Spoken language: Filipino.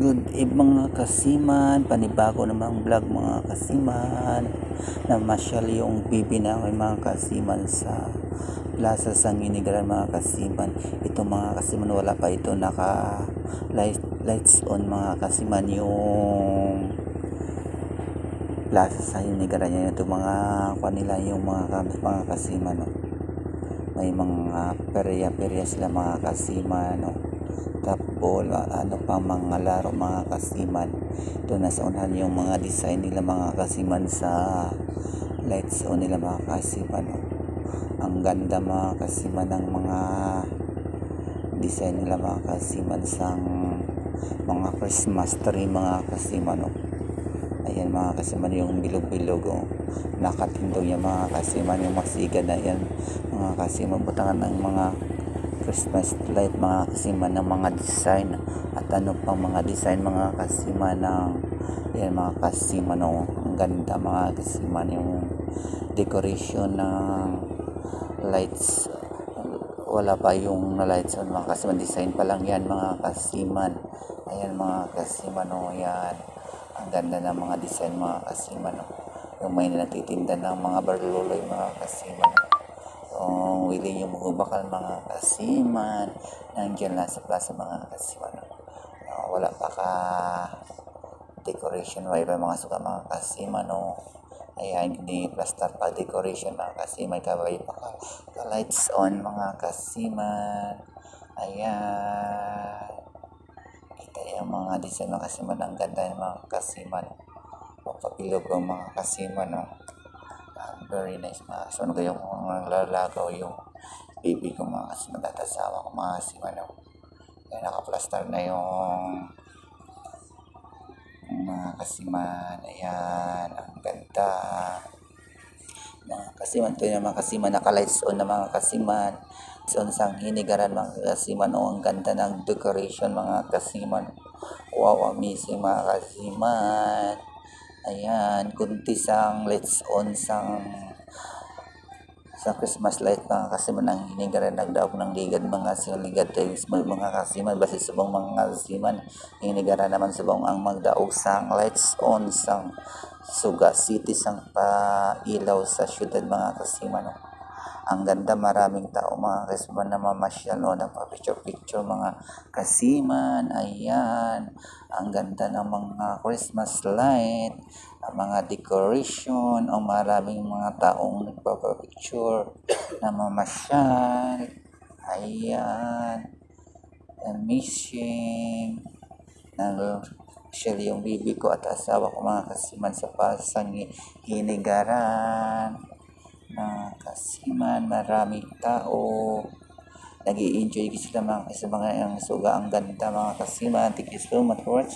Good evening mga kasiman, panibago namang vlog mga kasiman. Namasyal yung bibi namin mga kasiman sa Plaza Sangguniang mga kasiman. Ito mga kasiman, wala pa ito naka lights on mga kasiman yung Plaza Sangguniang. Ito mga kanila yung mga kasiman, no? May mga perya sila mga kasiman, no? Tapos ano pa mga laro mga kasiman. Ito nasa unahan yung mga design nila mga kasiman sa lights on nila mga kasiman, no? Ang ganda mga kasiman ng mga design nila mga kasiman sa mga Christmas tree mga kasiman, no? Ayan mga kasiman yung bilog-bilog, oh. Nakatindog yung mga kasiman, yung masiga na yan mga kasiman, butangan ng mga Christmas light mga kasiman ng mga design at ano pang mga design mga kasiman ng yan mga kasiman, oh. Ang ganda mga kasiman yung decoration ng lights, wala pa yung lights on mga kasiman, design pa lang yan mga kasiman. Ayan mga kasiman, oh, yan ang ganda ng mga design mga kasiman, oh. Yung may nagtitinda ng mga barluloy mga kasiman, oh. Willing yung magbakal mga kasiman, nandiyan lang sa plaza mga kasiman, oh. Wala pa ka decoration, wala pa mga suka mga kasiman, oh. Ayan, hindi plaster pa decoration mga kasiman, kabay pa ka lights on mga kasiman. Ayan, kita yung mga design mga kasiman, ang ganda yung mga kasiman, papapilog ang mga kasiman, oh. Very nice mga kasiman. So, yung mga lalagaw yung baby ko mga kasiman, tatasawa ko mga kasiman, oh. Kaya nakaplaster na yung mga kasiman. Ayan, ang ganda mga kasiman. Ito yung mga kasiman, naka-lights on na mga kasiman. Lights on Sangguniang mga kasiman, oh. Ang ganda ng decoration mga kasiman. Wow, amazing mga kasiman. Ayan, kunti sang lights on sa Christmas light mga kasiman ang hinigaran nagdaog ng ligad mga siligad tayo mga kasiman basi subong mga kasiman hinigaran naman subong ang magdaog sang lights on sang Suga City sang pailaw sa syudad mga kasiman, no? Ang ganda, maraming tao mga kasiman na mamasyal, no? Nagpa-picture mga kasiman. Ayan, ang ganda ng mga Christmas light, ang mga decoration, ang maraming mga taong nagpa-picture na mamasyal. Ayan, amazing. Nag-share yung bibi ko at asawa ko mga kasiman sa Pasang Hinigaran mga kasiman, maraming tao, nag-i-enjoy sila mga kasiman, ang suga, ang ganda mga kasiman. Thank you so much for watching.